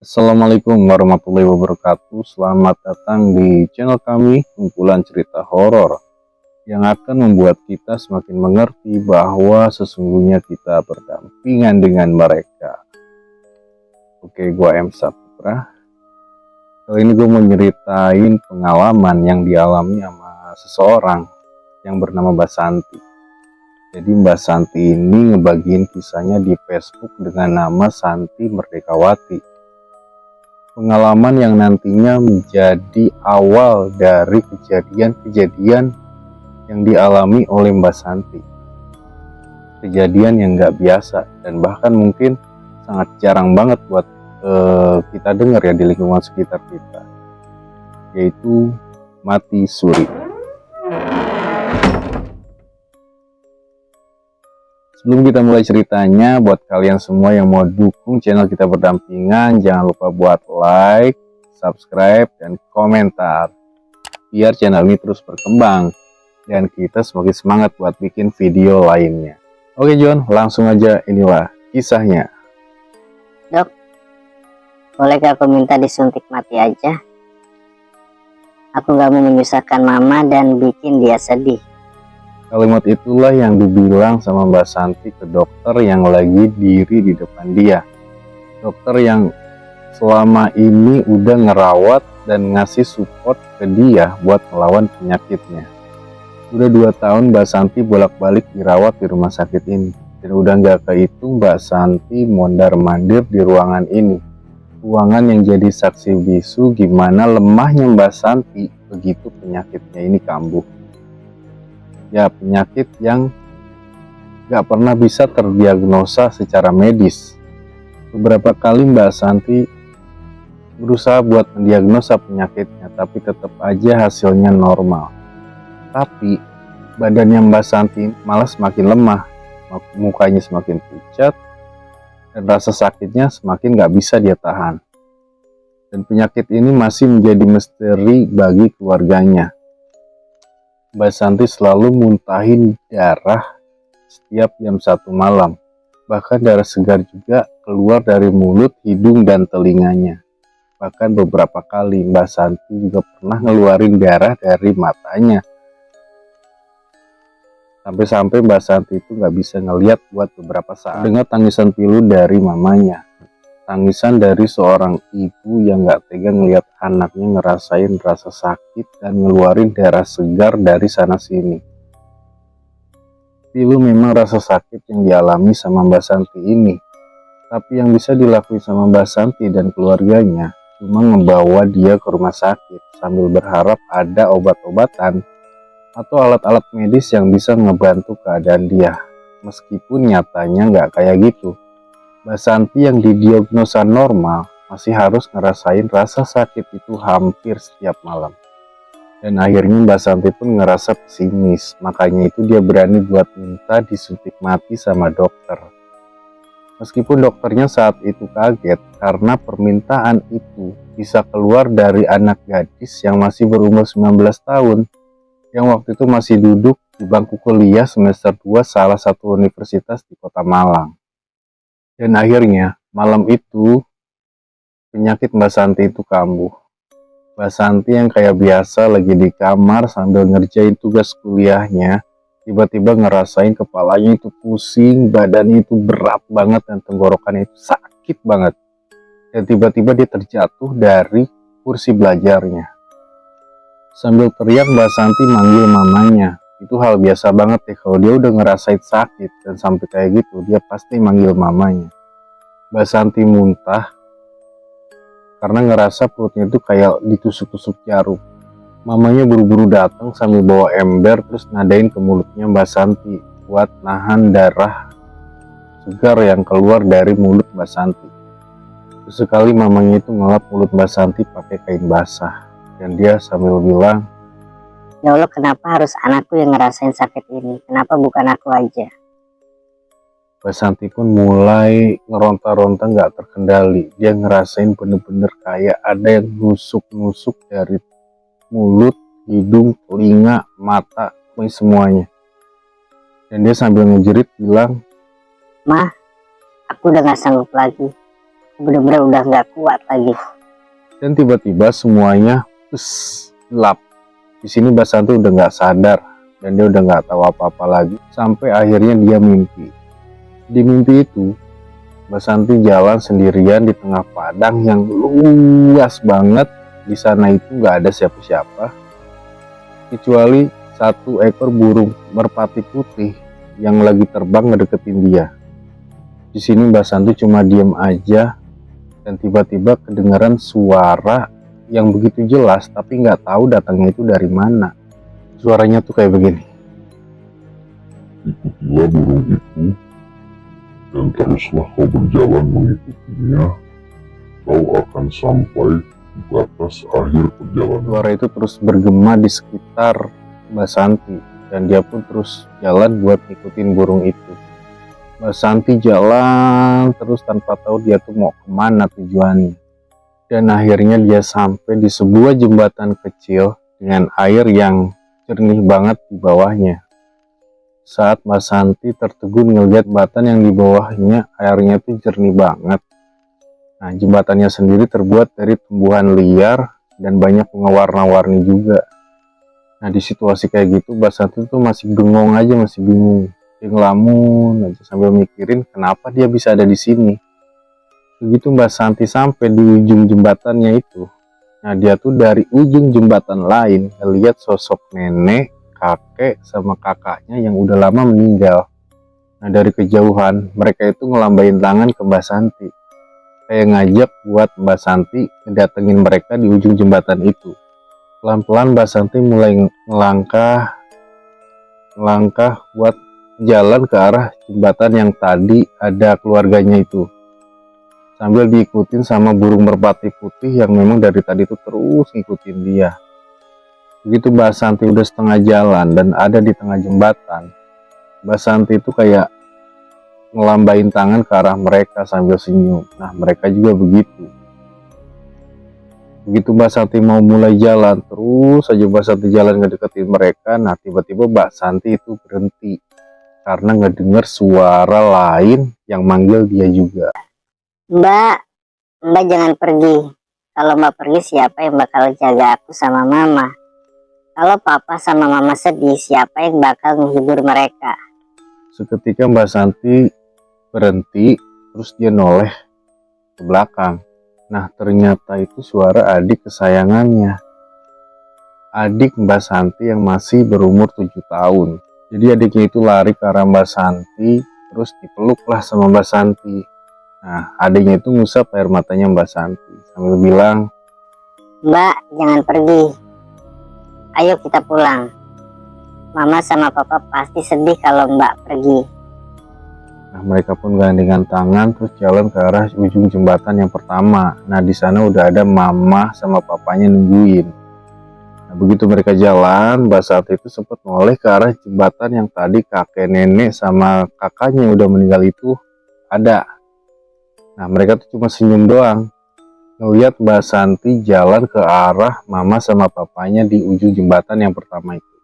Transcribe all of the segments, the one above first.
Assalamualaikum warahmatullahi wabarakatuh. Selamat datang di channel kami, kumpulan cerita horor yang akan membuat kita semakin mengerti bahwa sesungguhnya kita berdampingan dengan mereka. Oke, gua M. Saputra. Kali ini gue mau nyeritain pengalaman yang dialami sama seseorang yang bernama Mbak Santi. Jadi Mbak Santi ini ngebagiin kisahnya di Facebook dengan nama Santi Merdekawati. Pengalaman yang nantinya menjadi awal dari kejadian-kejadian yang dialami oleh Mbak Santi. Kejadian yang gak biasa dan bahkan mungkin sangat jarang banget buat kita dengar ya di lingkungan sekitar kita, yaitu mati suri. Sebelum kita mulai ceritanya, buat kalian semua yang mau dukung channel kita berdampingan, jangan lupa buat like, subscribe, dan komentar biar channel ini terus berkembang dan kita semakin semangat buat bikin video lainnya. Oke John, langsung aja, inilah kisahnya. Dok, bolehkah aku minta disuntik mati aja? Aku gak mau menyusahkan mama dan bikin dia sedih. Kalimat itulah yang dibilang sama Mbak Santi ke dokter yang lagi diri di depan dia. Dokter yang selama ini udah ngerawat dan ngasih support ke dia buat melawan penyakitnya. Udah 2 tahun Mbak Santi bolak-balik dirawat di rumah sakit ini. Dan udah nggak kehitung Mbak Santi mondar-mandir di ruangan ini. Ruangan yang jadi saksi bisu gimana lemahnya Mbak Santi begitu penyakitnya ini kambuh. Ya, penyakit yang gak pernah bisa terdiagnosa secara medis. Beberapa kali Mbak Santi berusaha buat mendiagnosa penyakitnya, tapi tetap aja hasilnya normal. Tapi badannya Mbak Santi malah semakin lemah, mukanya semakin pucat, dan rasa sakitnya semakin gak bisa dia tahan. Dan penyakit ini masih menjadi misteri bagi keluarganya. Mbak Santi selalu muntahin darah setiap jam 1 malam. Bahkan darah segar juga keluar dari mulut, hidung, dan telinganya. Bahkan beberapa kali Mbak Santi juga pernah ngeluarin darah dari matanya. Sampai-sampai Mbak Santi itu nggak bisa ngeliat buat beberapa saat. Dengar tangisan pilu dari mamanya. Tangisan dari seorang ibu yang gak tega ngeliat anaknya ngerasain rasa sakit dan ngeluarin darah segar dari sana sini. Pilu memang rasa sakit yang dialami sama Mbak Santi ini. Tapi yang bisa dilakuin sama Mbak Santi dan keluarganya cuma membawa dia ke rumah sakit sambil berharap ada obat-obatan atau alat-alat medis yang bisa ngebantu keadaan dia. Meskipun nyatanya gak kayak gitu. Mbak Santi yang didiagnosa normal masih harus ngerasain rasa sakit itu hampir setiap malam. Dan akhirnya Mbak Santi pun ngerasa pesimis, makanya itu dia berani buat minta disuntik mati sama dokter. Meskipun dokternya saat itu kaget karena permintaan itu bisa keluar dari anak gadis yang masih berumur 19 tahun, yang waktu itu masih duduk di bangku kuliah semester 2 salah satu universitas di kota Malang. Dan akhirnya malam itu penyakit Mbak Santi itu kambuh. Mbak Santi yang kayak biasa lagi di kamar sambil ngerjain tugas kuliahnya, tiba-tiba ngerasain kepalanya itu pusing, badannya itu berat banget dan tenggorokannya itu sakit banget. Dan tiba-tiba dia terjatuh dari kursi belajarnya. Sambil teriak Mbak Santi manggil mamanya. Itu hal biasa banget ya, kalau dia udah ngerasain sakit dan sampai kayak gitu, dia pasti manggil mamanya. Mbak Santi muntah karena ngerasa perutnya itu kayak ditusuk-tusuk jarum. Mamanya buru-buru datang sambil bawa ember terus nadain ke mulutnya Mbak Santi buat nahan darah segar yang keluar dari mulut Mbak Santi. Sesekali mamanya itu ngelap mulut Mbak Santi pakai kain basah dan dia sambil bilang, "Ya Allah, kenapa harus anakku yang ngerasain sakit ini? Kenapa bukan aku aja?" Mbak Santi pun mulai ngeronta-ronta gak terkendali. Dia ngerasain bener-bener kayak ada yang nusuk-nusuk dari mulut, hidung, telinga, mata, semuanya. Dan dia sambil ngejerit bilang, "Mah, aku udah gak sanggup lagi. bener-bener udah nggak kuat lagi. Dan tiba-tiba semuanya gelap. Di sini Mbak Santi udah nggak sadar dan dia udah nggak tahu apa-apa lagi sampai akhirnya dia mimpi. Di mimpi itu Mbak Santi jalan sendirian di tengah padang yang luas banget. Di sana itu nggak ada siapa-siapa kecuali satu ekor burung merpati putih yang lagi terbang ngedeketin dia. Di sini Mbak Santi cuma diem aja dan tiba-tiba kedengaran suara yang begitu jelas tapi nggak tahu datangnya itu dari mana. Suaranya tuh kayak begini. Ikutilah burung itu dan teruslah kau berjalan mengikutinya. Kau akan sampai di batas akhir perjalanan. Suara itu terus bergema di sekitar Mbak Santi dan dia pun terus jalan buat ngikutin burung itu. Mbak Santi jalan terus tanpa tahu dia tuh mau kemana tujuannya. Dan akhirnya dia sampai di sebuah jembatan kecil dengan air yang jernih banget di bawahnya. Saat Mbak Santi tertegun ngeliat jembatan yang di bawahnya, airnya tuh jernih banget. Nah, jembatannya sendiri terbuat dari tumbuhan liar dan banyak bunga warna-warni juga. Nah, di situasi kayak gitu Mbak Santi tuh masih bengong aja, masih bingung. Dia ngelamun aja sambil mikirin kenapa dia bisa ada di sini. Begitu Mbak Santi sampai di ujung jembatannya itu, nah dia tuh dari ujung jembatan lain ngeliat sosok nenek, kakek, sama kakaknya yang udah lama meninggal. Nah dari kejauhan mereka itu ngelambain tangan ke Mbak Santi, kayak ngajak buat Mbak Santi ngedatengin mereka di ujung jembatan itu. Pelan-pelan Mbak Santi mulai ngelangkah buat jalan ke arah jembatan yang tadi ada keluarganya itu, sambil diikutin sama burung merpati putih yang memang dari tadi itu terus ngikutin dia. Begitu Mbak Santi udah setengah jalan dan ada di tengah jembatan, Mbak Santi itu kayak ngelambain tangan ke arah mereka sambil senyum. Nah mereka juga begitu. Begitu Mbak Santi mau mulai jalan, terus aja Mbak Santi jalan ngedeketin mereka. Nah tiba-tiba Mbak Santi itu berhenti karena ngedenger suara lain yang manggil dia juga. Mbak jangan pergi. Kalau Mbak pergi, siapa yang bakal jaga aku sama Mama? Kalau Papa sama Mama sedih, siapa yang bakal menghibur mereka? Seketika Mbak Santi berhenti, terus dia noleh ke belakang. Nah ternyata itu suara adik kesayangannya, adik Mbak Santi yang masih berumur 7 tahun. Jadi adiknya itu lari ke arah Mbak Santi, terus dipeluklah sama Mbak Santi. Nah, adiknya itu ngusap air matanya Mbak Santi sambil bilang, Mbak, jangan pergi. Ayo kita pulang. Mama sama Papa pasti sedih kalau Mbak pergi. Nah, mereka pun gandengan tangan terus jalan ke arah ujung jembatan yang pertama. Nah, di sana udah ada Mama sama Papanya nungguin. Nah, begitu mereka jalan, Mbak Santi itu sempat noleh ke arah jembatan yang tadi kakek nenek sama kakaknya yang udah meninggal itu ada. Nah mereka tuh cuma senyum doang ngeliat Mbak Santi jalan ke arah Mama sama Papanya di ujung jembatan yang pertama itu.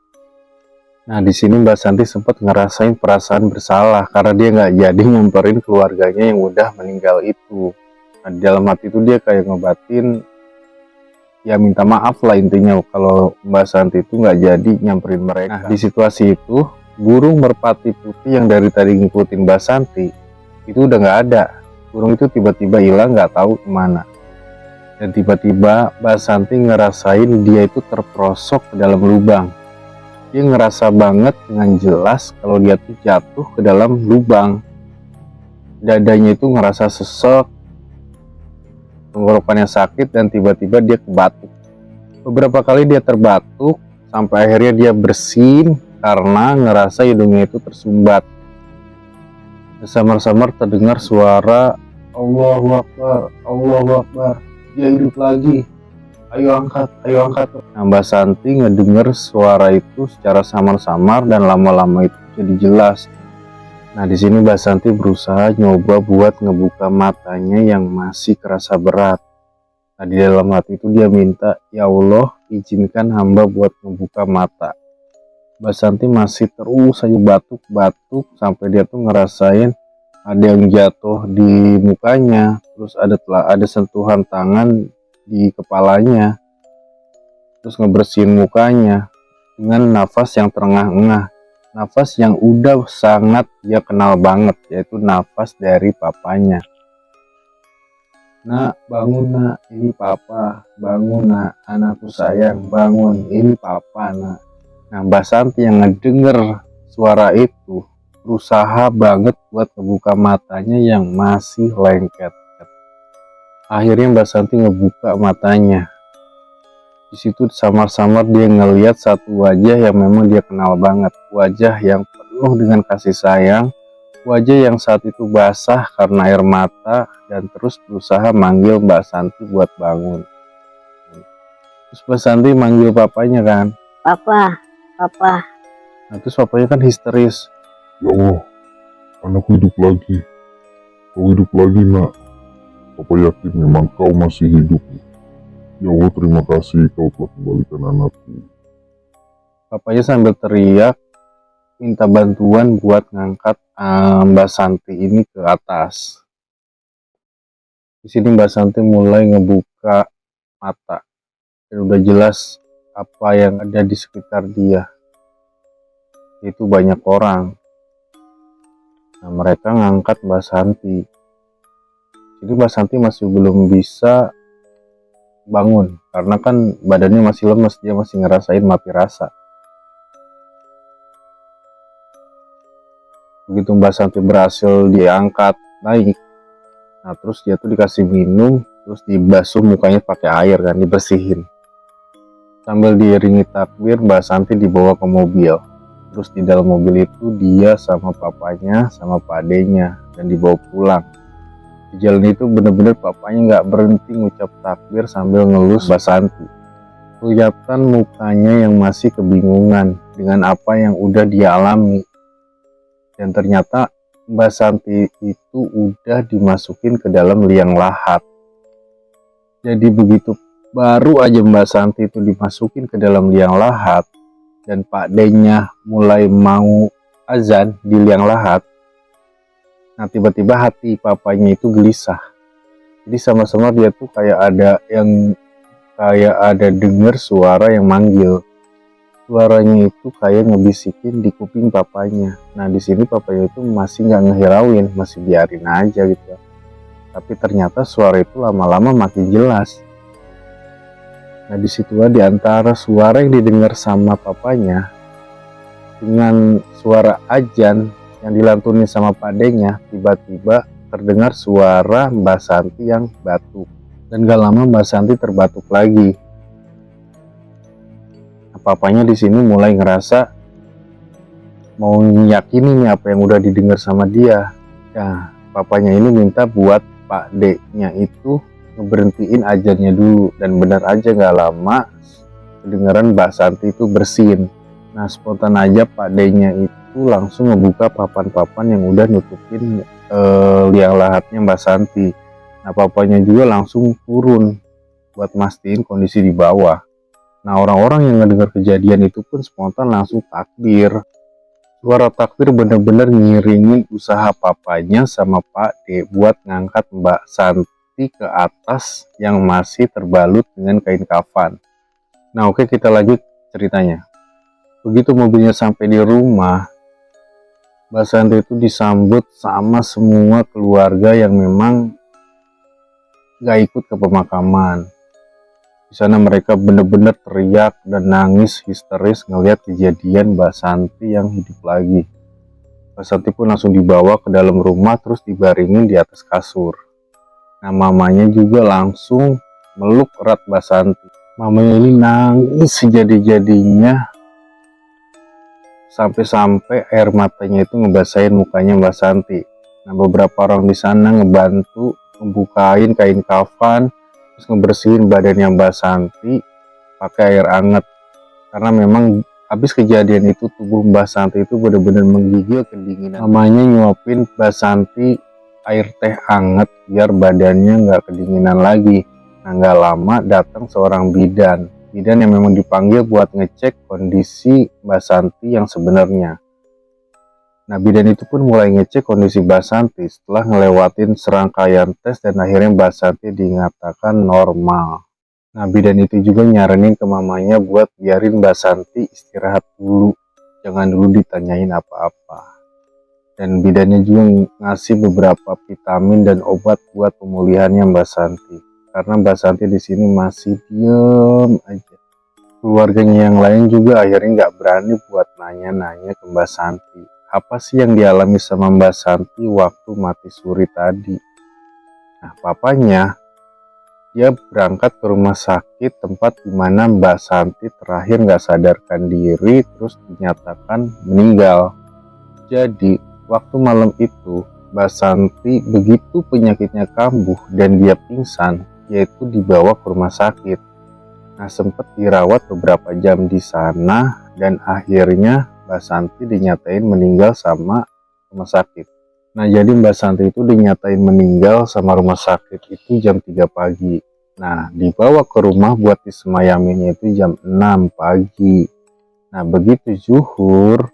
Nah di sini Mbak Santi sempat ngerasain perasaan bersalah karena dia nggak jadi nyamperin keluarganya yang udah meninggal itu. Nah di dalam hati itu dia kayak ngebatin, ya minta maaf lah intinya kalau Mbak Santi itu nggak jadi nyamperin mereka. Nah di situasi itu burung merpati putih yang dari tadi ngikutin Mbak Santi itu udah nggak ada. Burung itu tiba-tiba hilang, nggak tahu kemana. Dan tiba-tiba Mbak Santi ngerasain dia itu terperosok ke dalam lubang. Dia ngerasa banget dengan jelas kalau dia tuh jatuh ke dalam lubang. Dadanya itu ngerasa sesek, tenggorokannya sakit, dan tiba-tiba dia kebatuk. Beberapa kali dia terbatuk sampai akhirnya dia bersin karena ngerasa hidungnya itu tersumbat. Samar-samar terdengar suara Allahu Akbar, Allahu Akbar, dia hidup lagi, ayo angkat, ayo angkat. Nah, Mbak Santi ngedenger suara itu secara samar-samar dan lama-lama itu jadi jelas. Nah di sini Mbak Santi berusaha nyoba buat ngebuka matanya yang masih kerasa berat. Nah di dalam hati itu dia minta, ya Allah izinkan hamba buat ngebuka mata. Mbak Santi masih terus aja batuk-batuk sampai dia tuh ngerasain ada yang jatuh di mukanya, terus ada sentuhan tangan di kepalanya, terus ngebersihin mukanya dengan nafas yang terengah-engah, nafas yang udah sangat dia kenal banget, yaitu nafas dari papanya. Nak, bangun nak, ini papa. Bangun nak, anakku sayang, bangun, ini papa nak. Nah, Mbak Santi yang ngedenger suara itu berusaha banget buat ngebuka matanya yang masih lengket. Akhirnya Mbak Santi ngebuka matanya. Di situ samar-samar dia ngeliat satu wajah yang memang dia kenal banget, wajah yang penuh dengan kasih sayang, wajah yang saat itu basah karena air mata dan terus berusaha manggil Mbak Santi buat bangun. Terus Mbak Santi manggil papanya kan, Papa, papa. nah terus papanya kan histeris. Ya Allah, anakku hidup lagi. Kau hidup lagi nak. Papa yakin memang kau masih hidup. Ya Allah, terima kasih kau telah kembalikan anakku. Papanya sambil teriak minta bantuan buat ngangkat Mbak Santi ini ke atas. Di sini Mbak Santi mulai ngebuka mata dan udah jelas apa yang ada di sekitar dia. Itu banyak orang. Nah, mereka ngangkat Mbak Santi. Jadi Mbak Santi masih belum bisa bangun karena kan badannya masih lemes, dia masih ngerasain mati rasa. Begitu Mbak Santi berhasil diangkat naik, nah terus dia tuh dikasih minum, terus dibasuh mukanya pakai air kan, dibersihin. Sambil diiringi takbir, Mbak Santi dibawa ke mobil. Terus di dalam mobil itu dia sama papanya sama Pak Adenya dan dibawa pulang. Di jalan itu bener-bener papanya nggak berhenti ngucap takbir sambil ngelus Mbak Santi. Kelihatan mukanya yang masih kebingungan dengan apa yang udah dia alami. Dan ternyata Mbak Santi itu udah dimasukin ke dalam liang lahat. Jadi begitu baru aja Mbak Santi itu dimasukin ke dalam liang lahat dan Pak Denya mulai mau azan di liang lahat. Nah tiba-tiba hati papanya itu gelisah. Jadi sama-sama dia tuh kayak ada dengar suara yang manggil. Suaranya itu kayak ngebisikin di kuping papanya. Nah di sini papanya itu masih nggak ngehirauin, masih biarin aja gitu. Tapi ternyata suara itu lama-lama makin jelas. Nah disitulah di antara suara yang didengar sama papanya dengan suara azan yang dilantunin sama Pak Denya, tiba-tiba terdengar suara Mbak Santi yang batuk. Dan gak lama Mbak Santi terbatuk lagi. Papanya di sini mulai ngerasa mau yakini nih apa yang udah didengar sama dia. Nah, papanya ini minta buat Pak D-nya itu ngeberhentiin ajannya dulu, dan benar aja nggak lama kedengaran Mbak Santi itu bersin. Nah, spontan aja Pak D-nya itu langsung ngebuka papan-papan yang udah nutupin liang lahatnya Mbak Santi. Nah, papanya juga langsung turun buat mastiin kondisi di bawah. Nah orang-orang yang ngedengar kejadian itu pun spontan langsung takbir. Suara takbir bener-bener ngiringin usaha papanya sama Pak D buat ngangkat Mbak Santi ke atas yang masih terbalut dengan kain kafan. Nah oke, kita lanjut ceritanya. Begitu mobilnya sampai di rumah, Mbak Santi itu disambut sama semua keluarga yang memang gak ikut ke pemakaman. Di sana mereka benar-benar teriak dan nangis histeris ngelihat kejadian Mbak Santi yang hidup lagi. Mbak Santi pun langsung dibawa ke dalam rumah terus dibaringin di atas kasur. Nah mamanya juga langsung meluk erat Mbak Santi. Mamanya ini nangis sejadi-jadinya sampai-sampai air matanya itu ngebasahin mukanya Mbak Santi. Nah beberapa orang di sana ngebantu membukain kain kafan, terus ngebersihin badannya Mbak Santi pakai air hangat, karena memang habis kejadian itu tubuh Mbak Santi itu benar-benar menggigil kedinginan. Mamanya nyuapin Mbak Santi air teh hangat biar badannya nggak kedinginan lagi. Nah nggak lama datang seorang bidan yang memang dipanggil buat ngecek kondisi Mbak Santi yang sebenarnya. Nah, bidan itu pun mulai ngecek kondisi Mbak Santi setelah ngelewatin serangkaian tes dan akhirnya Mbak Santi dinyatakan normal. Nah, bidan itu juga nyaranin ke mamanya buat biarin Mbak Santi istirahat dulu. Jangan dulu ditanyain apa-apa. Dan bidannya juga ngasih beberapa vitamin dan obat buat pemulihannya Mbak Santi. Karena Mbak Santi di sini masih diem aja. Keluarganya yang lain juga akhirnya nggak berani buat nanya-nanya ke Mbak Santi. Apa sih yang dialami sama Mbak Santi waktu mati suri tadi? Nah, papanya dia berangkat ke rumah sakit tempat dimana Mbak Santi terakhir nggak sadarkan diri terus dinyatakan meninggal. Jadi waktu malam itu Mbak Santi begitu penyakitnya kambuh dan dia pingsan, yaitu dibawa ke rumah sakit. Nah, sempat dirawat beberapa jam di sana dan akhirnya Mbak Santi dinyatain meninggal sama rumah sakit. Nah, jadi Mbak Santi itu dinyatain meninggal sama rumah sakit itu jam 3 pagi. Nah, dibawa ke rumah buat disemayaminnya itu jam 6 pagi. Nah, begitu zuhur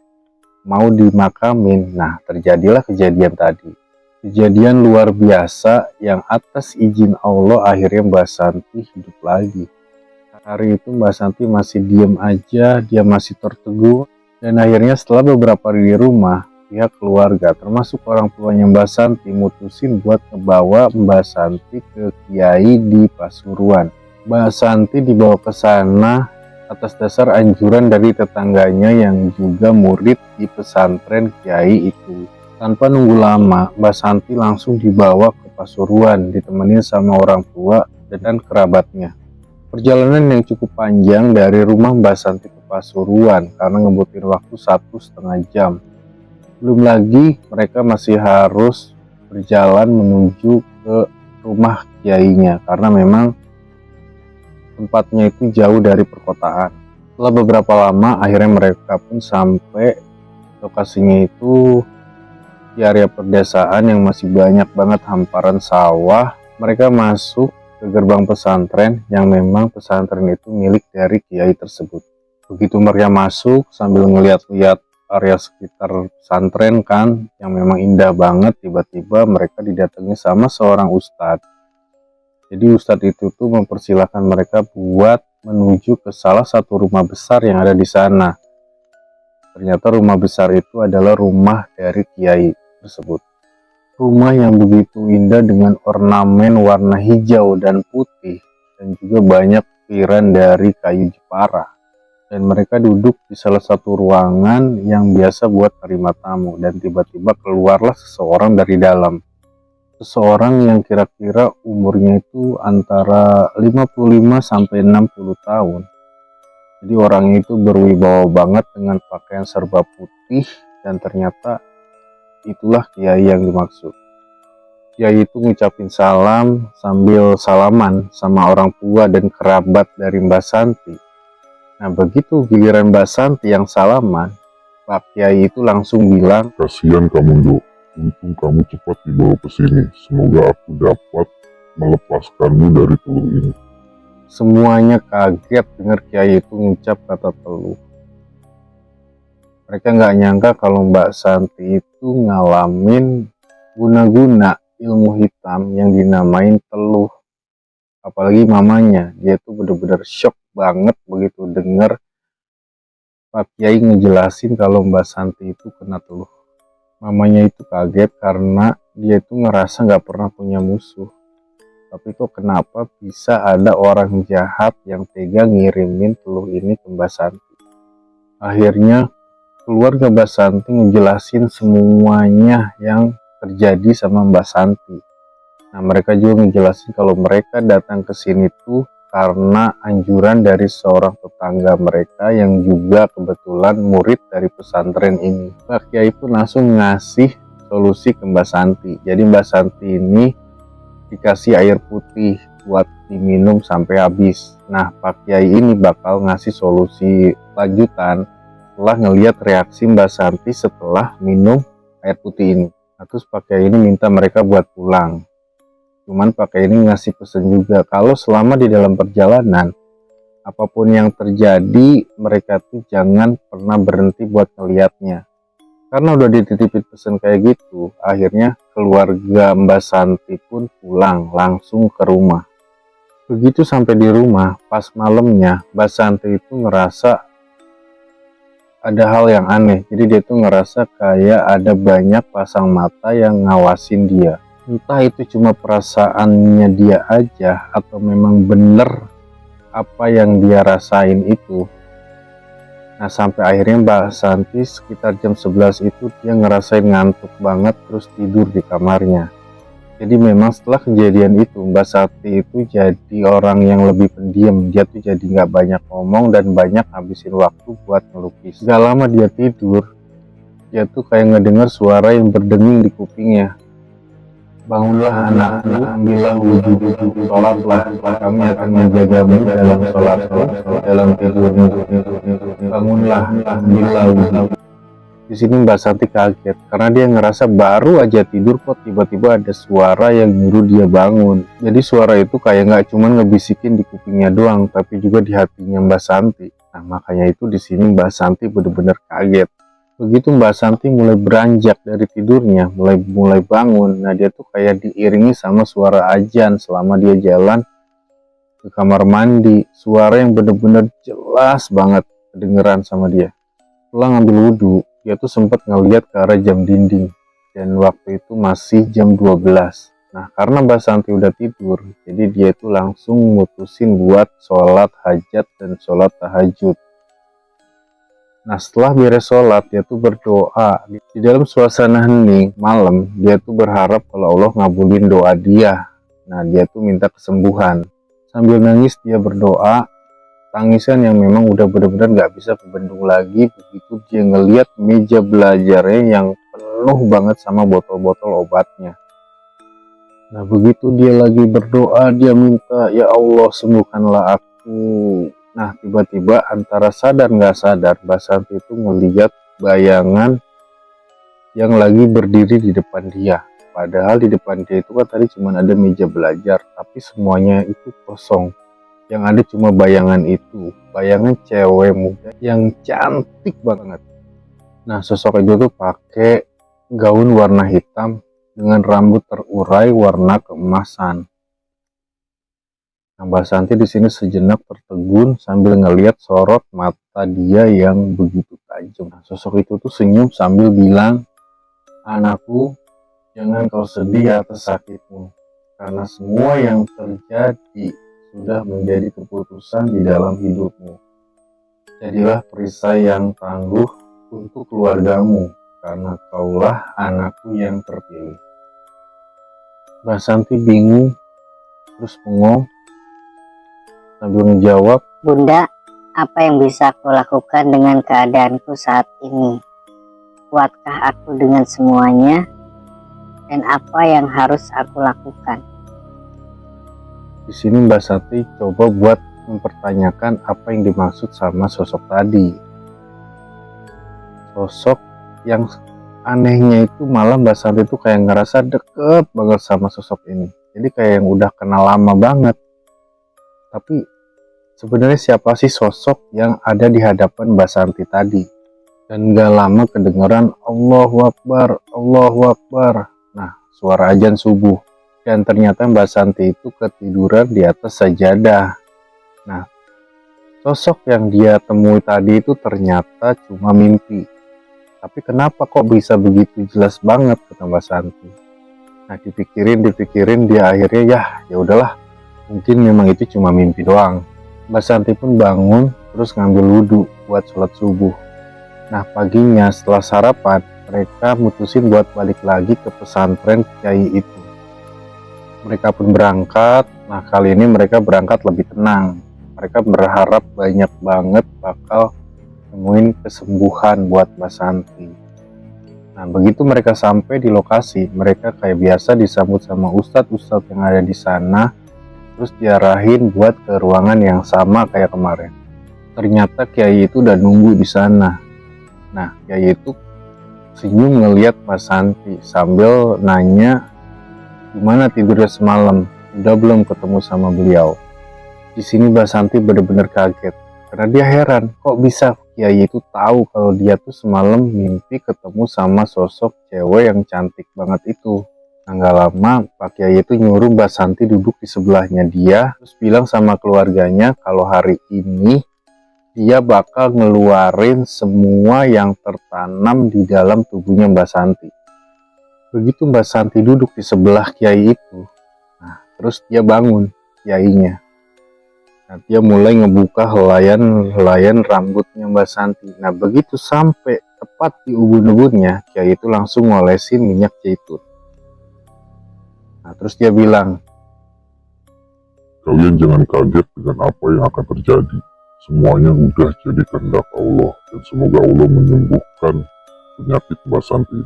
mau dimakamin, nah terjadilah kejadian tadi. Kejadian luar biasa yang atas izin Allah akhirnya Mbak Santi hidup lagi. Hari itu Mbak Santi masih diem aja, dia masih tertegun. Dan akhirnya setelah beberapa hari di rumah, pihak keluarga termasuk orang tuanya Mbak Santi mutusin buat ngebawa Mbak Santi ke Kiai di Pasuruan. Mbak Santi dibawa ke sana atas dasar anjuran dari tetangganya yang juga murid di pesantren Kiai itu. Tanpa nunggu lama, Mbak Santi langsung dibawa ke Pasuruan, ditemenin sama orang tua dan kerabatnya. Perjalanan yang cukup panjang dari rumah Mbak Santi ke Pasuruan karena ngebutin waktu 1,5 jam. Belum lagi mereka masih harus berjalan menuju ke rumah kiainya karena memang tempatnya itu jauh dari perkotaan. Setelah beberapa lama akhirnya mereka pun sampai lokasinya itu di area perdesaan yang masih banyak banget hamparan sawah. Mereka masuk ke gerbang pesantren yang memang pesantren itu milik dari kiai tersebut. Begitu mereka masuk sambil ngeliat-liat area sekitar pesantren kan yang memang indah banget, tiba-tiba mereka didatangi sama seorang ustadz. Jadi ustadz itu tuh mempersilahkan mereka buat menuju ke salah satu rumah besar yang ada di sana. Ternyata rumah besar itu adalah rumah dari kiai tersebut. Rumah yang begitu indah dengan ornamen warna hijau dan putih dan juga banyak ukiran dari kayu jepara. Dan mereka duduk di salah satu ruangan yang biasa buat terima tamu dan tiba-tiba keluarlah seseorang dari dalam. Seseorang yang kira-kira umurnya itu antara 55 sampai 60 tahun. Jadi orangnya itu berwibawa banget dengan pakaian serba putih dan ternyata itulah kiai yang dimaksud. Kiai itu ngucapin salam sambil salaman sama orang tua dan kerabat dari Mbak Santi. Nah, begitu giliran Mbak Santi yang salaman, Pak Kiai itu langsung bilang, Kasihan kamu, Dok. Untung kamu cepat dibawa ke sini. Semoga aku dapat melepaskanmu dari teluh ini. Semuanya kaget dengar Kiai itu ngucap kata teluh. Mereka nggak nyangka kalau Mbak Santi itu ngalamin guna-guna ilmu hitam yang dinamain teluh. Apalagi mamanya, dia tuh bener-bener shock banget begitu dengar Pak Kiai ngejelasin kalau Mbak Santi itu kena teluh. Mamanya itu kaget karena dia itu ngerasa nggak pernah punya musuh. Tapi kok kenapa bisa ada orang jahat yang tega ngirimin teluh ini ke Mbak Santi. Akhirnya keluarga Mbak Santi ngejelasin semuanya yang terjadi sama Mbak Santi. Nah, mereka juga ngejelasin kalau mereka datang ke sini tuh karena anjuran dari seorang tetangga mereka yang juga kebetulan murid dari pesantren ini. Pak Kiai pun langsung ngasih solusi ke Mbak Santi. Jadi Mbak Santi ini dikasih air putih buat diminum sampai habis. Nah, Pak Kiai ini bakal ngasih solusi lanjutan setelah ngelihat reaksi Mbak Santi setelah minum air putih ini. Nah, terus Pak Kiai ini minta mereka buat pulang. Cuman Pak Kiai ini ngasih pesan juga kalau selama di dalam perjalanan apapun yang terjadi mereka tuh jangan pernah berhenti buat ngeliatnya. Karena udah dititipin pesan kayak gitu, akhirnya keluarga Mbak Santi pun pulang langsung ke rumah. Begitu sampai di rumah, pas malamnya Mbak Santi itu ngerasa ada hal yang aneh. Jadi dia tuh ngerasa kayak ada banyak pasang mata yang ngawasin dia. Entah itu cuma perasaannya dia aja atau memang bener apa yang dia rasain itu. Nah, sampai akhirnya Mbak Santi sekitar jam 11 itu dia ngerasain ngantuk banget terus tidur di kamarnya. Jadi memang setelah kejadian itu Mbak Santi itu jadi orang yang lebih pendiam. Dia tuh jadi nggak banyak ngomong dan banyak habisin waktu buat ngelukis. Gak lama dia tidur, dia tuh kayak ngedengar suara yang berdenging di kupingnya. Bangunlah anakku, ambillah wudhu, sholatlah, kami akan menjagamu dalam sholat, dalam tidurmu. Bangunlah, ambillah wudhu. Di sini Mbak Santi kaget karena dia ngerasa baru aja tidur kok tiba-tiba ada suara yang nyuruh dia bangun. Jadi suara itu kayak nggak cuma ngebisikin di kupingnya doang, tapi juga di hatinya Mbak Santi. Nah, makanya itu di sini Mbak Santi bener-bener kaget. Begitu Mbak Santi mulai beranjak dari tidurnya, mulai bangun, nah dia tuh kayak diiringi sama suara azan selama dia jalan ke kamar mandi. Suara yang bener-bener jelas banget kedengeran sama dia. Setelah ngambil wudhu, dia tuh sempat ngeliat ke arah jam dinding. Dan waktu itu masih jam 12. Nah, karena Mbak Santi udah tidur, jadi dia itu langsung mutusin buat sholat hajat dan sholat tahajud. Nah, setelah beres sholat, dia tuh berdoa. Di dalam suasana hening malam, dia tuh berharap kalau Allah ngabulin doa dia. Nah, dia tuh minta kesembuhan. Sambil nangis, dia berdoa. Tangisan yang memang udah benar-benar gak bisa kebendung lagi. Begitu dia ngeliat meja belajarnya yang penuh banget sama botol-botol obatnya. Nah, begitu dia lagi berdoa, dia minta, ya Allah sembuhkanlah aku. Nah, tiba-tiba antara sadar nggak sadar, Mbak Santi itu ngeliat bayangan yang lagi berdiri di depan dia. Padahal di depan dia itu kan tadi cuma ada meja belajar, tapi semuanya itu kosong. Yang ada cuma bayangan itu, bayangan cewek muda yang cantik banget. Nah, sosok itu tuh pakai gaun warna hitam dengan rambut terurai warna keemasan. Nah, Mbak Santi di sini sejenak tertegun sambil ngeliat sorot mata dia yang begitu tajam. Nah, sosok itu tuh senyum sambil bilang, anakku, jangan kau sedih atas sakitmu, karena semua yang terjadi sudah menjadi keputusan di dalam hidupmu. Jadilah perisai yang tangguh untuk keluargamu, karena kaulah anakku yang terpilih. Mbak Santi bingung, terus bengong, sambil menjawab, Bunda, apa yang bisa aku lakukan dengan keadaanku saat ini? Kuatkah aku dengan semuanya? Dan apa yang harus aku lakukan? Di sini Mbak Santi coba buat mempertanyakan apa yang dimaksud sama sosok tadi. Sosok yang anehnya itu malah Mbak Santi itu kayak ngerasa deket banget sama sosok ini. Jadi kayak yang udah kenal lama banget. Tapi sebenarnya siapa sih sosok yang ada di hadapan Mbak Santi tadi? Dan gak lama kedengeran Allahu Akbar, Allahu Akbar. Nah, suara azan subuh. Dan ternyata Mbak Santi itu ketiduran di atas sajadah. Nah, sosok yang dia temui tadi itu ternyata cuma mimpi. Tapi kenapa kok bisa begitu jelas banget, kata Mbak Santi. Nah, dipikirin dia akhirnya ya udahlah. Mungkin memang itu cuma mimpi doang. Mbak Santi pun bangun terus ngambil wudhu buat sholat subuh. Nah, paginya setelah sarapan, mereka mutusin buat balik lagi ke pesantren kiai itu. Mereka pun berangkat. Nah, kali ini mereka berangkat lebih tenang. Mereka berharap banyak banget bakal nemuin kesembuhan buat Mbak Santi. Nah, begitu mereka sampai di lokasi, mereka kayak biasa disambut sama ustadz-ustadz yang ada di sana. Terus diarahin buat ke ruangan yang sama kayak kemarin. Ternyata kiai itu udah nunggu di sana. Nah, kiai itu senyum ngeliat Mbak Santi sambil nanya, gimana tidurnya semalam? Udah belum ketemu sama beliau? Di sini Mbak Santi bener-bener kaget karena dia heran, kok bisa Kiai itu tahu kalau dia tuh semalam mimpi ketemu sama sosok cewek yang cantik banget itu. Nah, gak lama Pak Kiai itu nyuruh Mbak Santi duduk di sebelahnya dia, terus bilang sama keluarganya kalau hari ini dia bakal ngeluarin semua yang tertanam di dalam tubuhnya Mbak Santi. Begitu Mbak Santi duduk di sebelah Kiai itu, nah terus dia bangun Kiainya. Nah, dia mulai ngebuka helaian rambutnya Mbak Santi. Nah, begitu sampai tepat di ubun-ubunnya, Kiai itu langsung ngolesin minyak zaitun. Nah, terus dia bilang, Kalian jangan kaget dengan apa yang akan terjadi. Semuanya udah jadi kehendak Allah, dan semoga Allah menyembuhkan penyakit Mbak Santi.